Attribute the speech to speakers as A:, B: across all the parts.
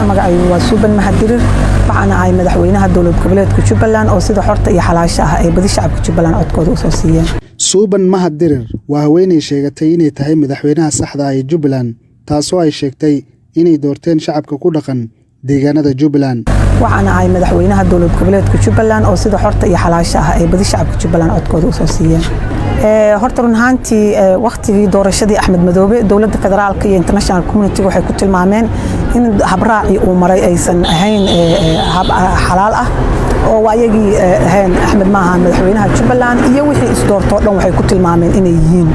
A: magacaygu waa Suuban Mahadirir waxaana ahay madaxweynaha dowlad goboleedka Jubbaland oo sida xorta iyo xalaasha ah ay badi shacabka Jubbaland codkooda u soo siiyeen.
B: Suuban Mahadirir waa haweeney sheegatay inay tahay madaxweynaha saxda ah ee Jubbaland taasoo ay sheegtay inay doorteen shacabka ku dhaqan deegaanada Jubbaland.
A: waxaana ahay madaxweynaha dowlad goboleedka Jubbaland oo sida xorta iyo xalaasha ah ay badi shacabka Jubbaland codkooda u soo siiyeen. horta run ahaantii waqtigii doorashadii Axmed Madoobe dowladda federaalka iyo international community waxay ku tilmaameen in habraaci uu maray aysan ahayn xalaal ah oo waayagii ahayn Axmed maaha madaxweynaha Jubbaland iyo wixii isdoortoo dhan waxay ku tilmaameen inay yihiin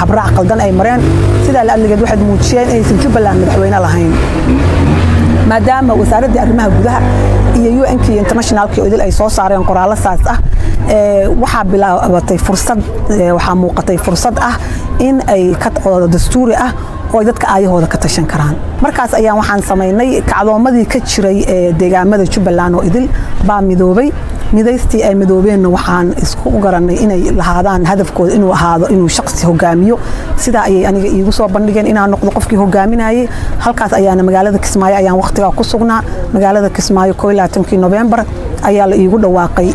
A: habraac qaldan ay mareen sida la adligeed waxay muujiyeen aysan Jubbaland madaxweyne lahayn maadaama wasaaradda arrimaha gudaha iyo UN-ka internationalka oo ay soo saareen qoraal saas ah waxaa bilaabatay fursad waxaa muuqatay fursad ah in ay ka qodobado dastuuri ah oo dadka aayahooda ka tashan karaan markaas ayaan waxaan sameynay kacdoomadii ka jiray deegaamada Jubbaland oo idil baa midoobay midaystii ay midoobeen waxaan isku garanay inay lahaadaan hadafkooda inuu ahaado inuu shaqsi hogaamiyo sida ay aniga iigu soo bandhigeen inaan noqdo qofkii hogaaminayay halkaas ayaana magaalada Kismaayo ayaan waqtiga ku sugnaa magaalada Kismaayo 12 November ayaa la iigu dhawaaqay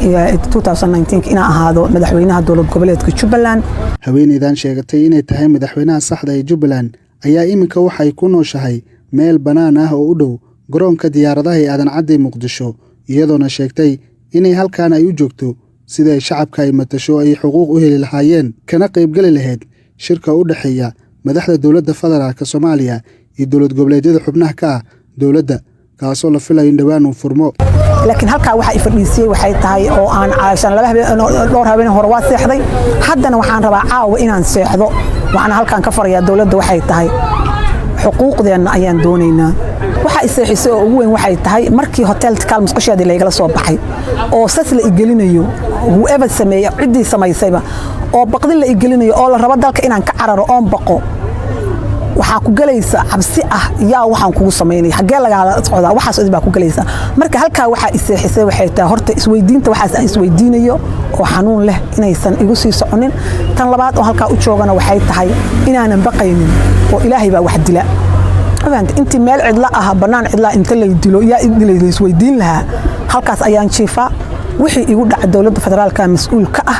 A: 2019 inaan ahaado madaxweynaha dowlad goboleedka Jubbaland.
B: haweeneydan sheegatay inay tahay madaxweynaha saxda ee Jubbaland ayaa iminka waxay ku nooshahay meel banaan ah oo u dhow garoonka diyaaradaha ee Aadan Cadde Muqdisho iyadoona sheegtay inay halkaan ay u joogto sida ay shacabka ay matasho ay xuquuq u heli lahaayeen kana qayb gali lahayd shirka u dhaxeeya madaxda dowladda federaalka Soomaaliya iyo dowlad goboleedyada xubnaha ka ah dowladda kaasoo la filayo in dhawaan uu furmo.
A: laakiin halka waxa ay fadhiisay waxay tahay oo aan caashan dhowr habeen hore waa seexday haddana waxaan rabaa caawa inaan seexdo waxaan halkaan ka farayaa dowladda waxay tahay xuquuqdeena ayaan doonaynaa waxa ay seexisay oo ugu weyn waxay tahay markii hotel Takaal Musqushaadi la igala soo baxay oo sas la igelinayo whoever sameeyo cidii samaysayba oo baqdin la igelinayo oo la rabo dalka inaan ka cararo oo baqo waxaa ku galaysa cabsi ah yaa waxaan kugu sameynay xagee laga socdaa waxaas oo baa ku galaysa marka halka waxa ay seexisay waxay tahay horta isweydiinta waxaas aan isweydiinayo oo xanuun leh inaysan igu sii soconin tan labaad oo halka u joogana waxay tahay inaanan baqaynin oo Ilaahay baa wax dila intii meel cidla ah banaan cidla inta la dilo yaa idilay isweydiin lahaa halkaas ayaan jiifaa wixii igu dhac dowladda federaalka mas'uul ka ah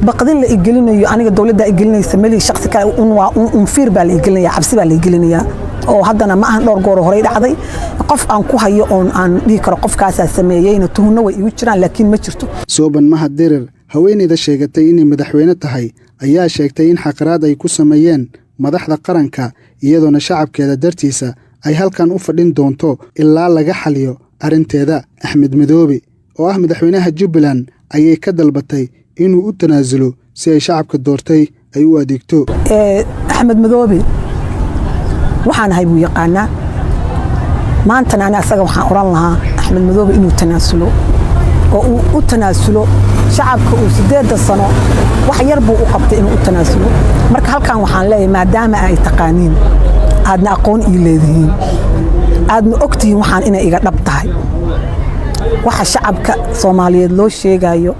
A: baqdin la igelinayo aniga dowladda igelinaysa meel shakhsi kale un fiir baa la igelinaya cabsi baa la igelinaya oo haddana ma ahan dhowr goor hore dhacday qof aan ku hayo oo aan dhihi karo qofkaas sameeyayna tuhno way igu jiraan laakiin ma jirto.
B: Suuban Mahadirir haweeneyda sheegatay inay madaxweyne tahay ayaa sheegtay in xaqraad ay ku sameeyeen madaxda qaranka iyadoona shacabkeeda dartiisa ay halkan u fadhin doonto ilaa laga xaliyo arinteeda. Axmed Madoobe oo ah madaxweynaha Jubbaland ayay ka dalbatay inuu u tanaasulo si ay shacabka doortay ay u adeegto.
A: Axmed Madoobe waxaan ahay buu yaqaanaa maanta ana asaga waxaan oran lahaa Axmed Madoobe inuu tanaasulo oo uu u tanaasulo shacabka uu 8 sano wax yar buu u qabtay inuu u tanaasulo marka halkan waxaan leeyahay maadaama ay taqaaniin aadna aqoon ii leedihiin aadna ogtihiin waxaan inay iga dhab tahay waxa shacabka Soomaaliyeed loo sheegayo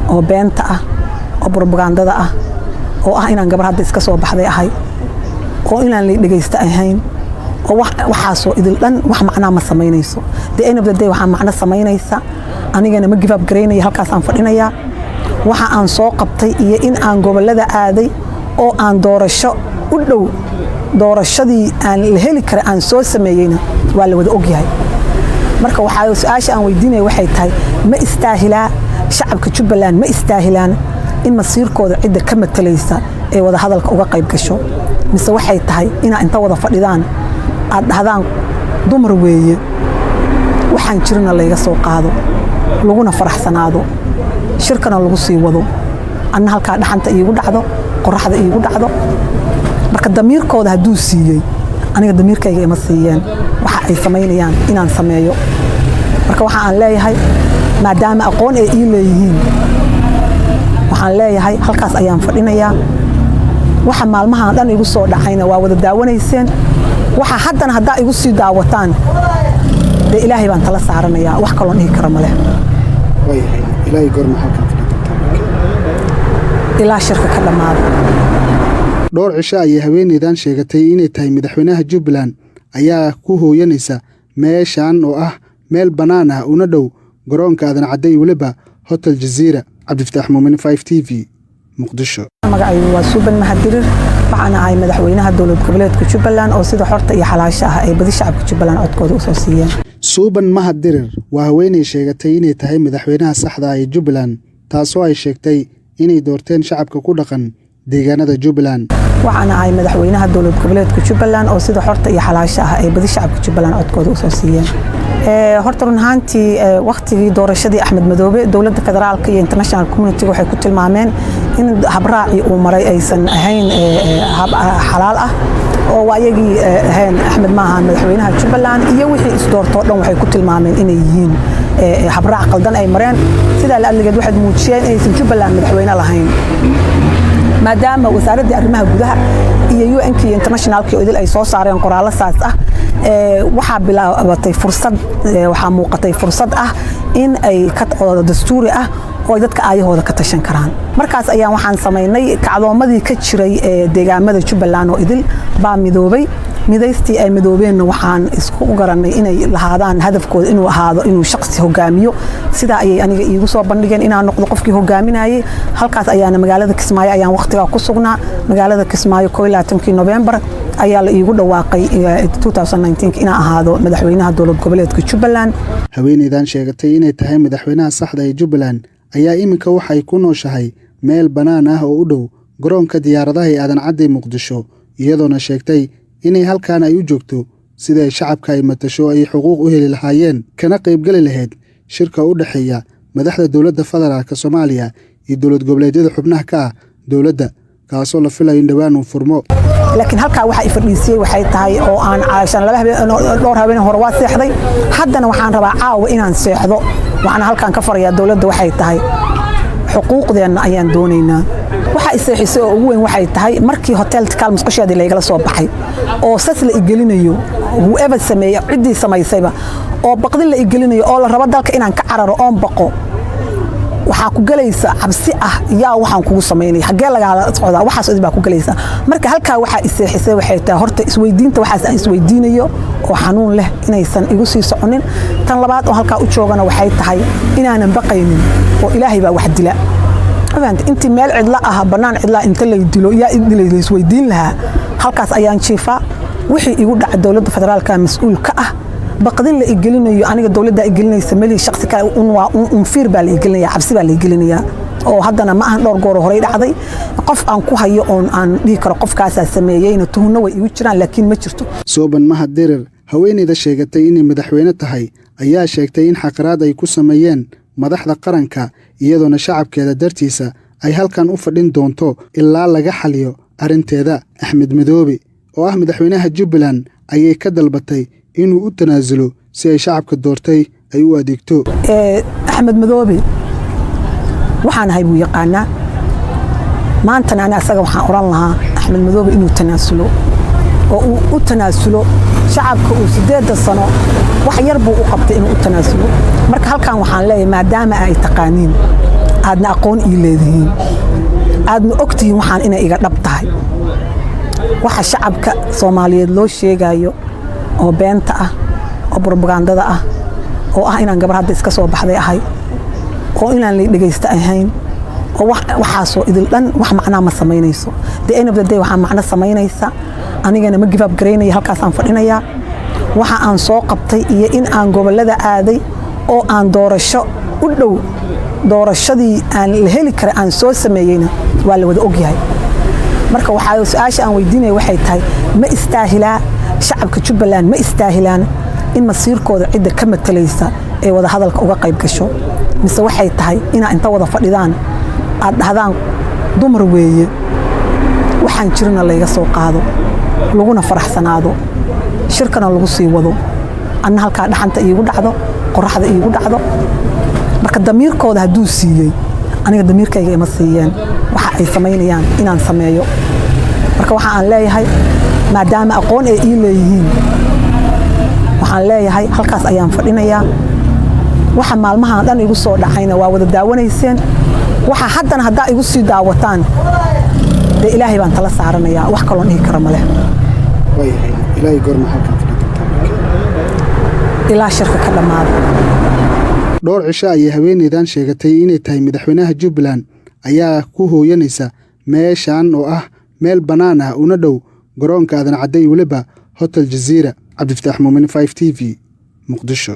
A: oo beenta ah oo propagandada ah oo ah inaan gabar hadda iska soo baxday ahay oo inaan la dhageysta ahayn oo waxaasoo idil dhan wax macna ma sameynayso the end of the day waxa macna sameynaysa anigana ma give up gareynaya halkaas aan fadhinayaa waxa aan soo qabtay iyo in aan gobolada aaday oo aan doorasho u dhow doorashadii aan la heli kara aan soo sameeyayna waa la wada ogyahay marka waxa su'aasha aan weydiinay waxay tahay ma istaahilaa shacabka Jubbaland ma istaahilaan in masiirkooda cid ka matalaysa ee wada hadalka uga qayb gasho mise waxay tahay in inta wada fadhidaan aad dhahdaan dumar weeye waxaan jirna la iga soo qaado laguna faraxsanaado shirkana lagu sii wado anna halka dhaxanta iigu dhacdo qorraxda iigu dhacdo marka damiirkooda haduu siiyay aniga damiirkayga ima siiyeen waxa ay sameynayaan inaan sameeyo marka waxa aan leeyahay maadaama aqoon ay ii leeyihiin waxaan leeyahay halkaas ayaan fadhinayaa waxa maalmahan dhan igu soo dhacayna waa wada daawanayseen waxa haddana haddaa igu sii daawataan dee Ilaahay baan tala saaranayaa wax kaloon dhihi kara ma leh
B: Ilaahay goor maxaa ka
A: ilaa shirka ka dhamaado.
B: dhowr cisho ayay haweeneydan sheegatay inay tahay madaxweynaha Jubbaland ayaa ku hooyanaysa meeshan oo ah meel bannaan ah una dhow garoonka aadan cadday weliba hotel jaziira. cabdifataax muumin 5 TV muqdisho.
A: magacaygu waa Suuban Mahadirir waxaan ahay madaxweynaha dowlad goboleedka Jubbaland oo sida xorta iyo xalaasha ah ay badi shacabka Jubbaland codkooda u soo siiyeen.
B: Suuban Mahadirir waa haweeney sheegatay inay tahay madaxweynaha saxda ah ee Jubbaland taasoo ay sheegtay inay doorteen shacabka ku dhaqan deegaanada Jubbaland.
A: waxaan ahay madaxweynaha dowlad goboleedka Jubbaland oo sida xorta iyo xalaasha ah ay badi shacabka Jubbaland codkooda u soo siiyeen. horta run ahaantii waqtigii doorashadii Axmed Madoobe dowladda federaalka iyo international community waxay ku tilmaameen in habraaci uu maray aysan ahayn xalaal ah oo waayagii ahayn Axmed maaha madaxweynaha Jubbaland iyo wixii isdoortoo dhan waxay ku tilmaameen inay yihiin habraac qaldan ay mareen sida la adligeed waxay muujiyeen inaysan Jubbaland madaxweyne lahayn maadaama wasaaradda arrimaha gudaha iyo UN-ka iyo internationalka oo idil ay soo saareen qoraalo saas ah waxaa bilaabatay fursad waxaa muuqatay fursad ah in ay ka qodobado dastuuri ah oo dadka aayahooda ka tashan karaan markaas ayaan waxaan sameynay kacdoomadii ka jiray deegaamada Jubbaland oo idil baa midoobay midaystii ay midoobeenna waxaan isku garanay inay lahaadaan hadafkooda inuu ahaado inuu shaqsi hogaamiyo sida ayay aniga iigu soo bandhigeen inaan noqdo qofkii hogaaminayay halkaas ayaana magaalada Kismaayo ayaan waqtiga ku sugnaa magaalada Kismaayo 22 November ayaa la iigu dhawaaqay 2019 inaan ahaado madaxweynaha dowlad goboleedka Jubbaland.
B: haweeneydan sheegatay inay tahay madaxweynaha saxda ee Jubbaland ayaa iminka waxay ku nooshahay meel bannaan ah oo u dhow garoonka diyaaradaha ee aadan cadday Muqdisho iyadoona sheegtay inay halkaan ay u joogto sida ay shacabka ay matasho ay xuquuq u heli lahaayeen kana qaybgali lahayd shirka u dhaxeeya madaxda dowladda federaalka Soomaaliya iyo dowlad goboleedyada xubnaha ka ah dowladda kaasoo la filayo in dhawaan uu furmo.
A: laakiin halka waxa ay fadhiisay waxay tahay oo aan caashan dhowr habeen hore waa seexday haddana waxaan rabaa caawa inaan seexdo waxaan halkaan ka farayaa dowladda waxay tahay xuquuqdeena ayaan doonaynaa waxa ay seexisay oo ugu weyn waxay tahay markii hotel Tikaal Musqusheedii la igala soo baxay oo sas la igelinayo whoever sameeyo cidii samaysayba oo baqdin la igelinayo oo la rabo dalka inaan ka cararo oon baqo waxaa ku galaysa cabsi ah yaa waxaan kugu sameynay xagee laga socdaa waxaas oo baa ku galaysa marka halka waxa ay seexisay waxay tahay horta isweydiinta waxaas aan isweydiinayo oo xanuun leh inaysan igu sii soconin tan labaad oo halka u joogana waxay tahay inaanan baqaynin oo Ilaahay baa wax dila intii meel cidla ah banaan cidla inta la dilo yaa idilay isweydiin lahaa halkaas ayaan jiifaa wixii igu dhacay dowladda federaalka mas'uul ka ah baqdin la igelinayo aniga dowladda igelinaysa meel shakhsi kale un fiir baa la igelinaya cabsi baa la igelinaya oo haddana ma ahan dhowr goor hore dhacday qof aan ku hayo oo aan dhihi karo qofkaas sameeyayna tuhno way igu jiraan laakiin ma jirto.
B: Suuban Mahadirir haweeneyda sheegatay inay madaxweyne tahay ayaa sheegtay in xaqraad ay ku sameeyeen madaxda qaranka iyadoona shacabkeeda dartiisa ay halkan u fadhin doonto ilaa laga xaliyo arinteeda. Axmed Madoobe oo ah madaxweynaha Jubbaland ayay ka dalbatay inuu u tanaasulo si ay shacabka doortay ay u adeegto.
A: Axmed Madoobe waxaan ahay buu yaqaanaa maanta ana asaga waxaan oran lahaa Axmed Madoobe inuu tanaasulo oo uu u tanaasulo shacabka uu 8 sano wax yar buu u qabtay inuu u tanaasulo marka halkan waxaan leeyahay maadaama ay taqaaniin aadna aqoon ii leedihiin aadna ogtihiin waxaan inay iga dhab tahay waxa shacabka Soomaaliyeed loo sheegayo oo beenta ah oo propagandada ah oo ah inaan gabar hadda iska soo baxday ahay oo inaan la dhageysta ahayn oo waxa soo idil dhan wax macna ma sameynayso the end of the day waxa macna sameynaysa anigana ma give up gareynay halkaas aan fadhinaya waxa aan soo qabtay iyo in aan gobolada aaday oo aan doorasho u dhow doorashadii aan la heli kara aan soo sameeyayna waa la wada ogyahay marka waxa su'aasha aan weydiinay waxay tahay ma istaahilaa shacabka Jubbaland ma istaahilaan in masiirkooda cid ka matalaysa ee wada hadalka uga qayb gasho mise waxay tahay in inta wada fadhidaan aad dhahdaan dumar weeye waxaan jirna la iga soo qaado laguna faraxsanaado shirkana lagu sii wado anna halka dhaxanta iigu dhacdo qorraxda iigu dhacdo marka damiirkooda haduu siiyay aniga damiirkayga ima siiyeen waxa ay sameynayaan inaan sameeyo marka waxa aan leeyahay maadaama aqoon ay ii leeyihiin waxaan leeyahay halkaas ayaan fadhinayaa waxa maalmahan dhan igu soo dhacayna waa wada daawanayseen waxa haddana haddaa igu sii daawataan dee Ilaahay baan tala saaranayaa wax kaloon dhihi kara ma leh
B: ilaahay goorma halkan fadhiyo
A: ilaa shirka ka dhammaado.
B: dhowr cisho ayay haweeneydan sheegatay inay tahay madaxweynaha Jubbaland ayaa ku hooyanaysa meeshan oo ah meel bannaan ah una dhow garoonka Aadan Cadde waliba Hotel Jazeera. Cabdifataax Muumin 5TV Muqdisho.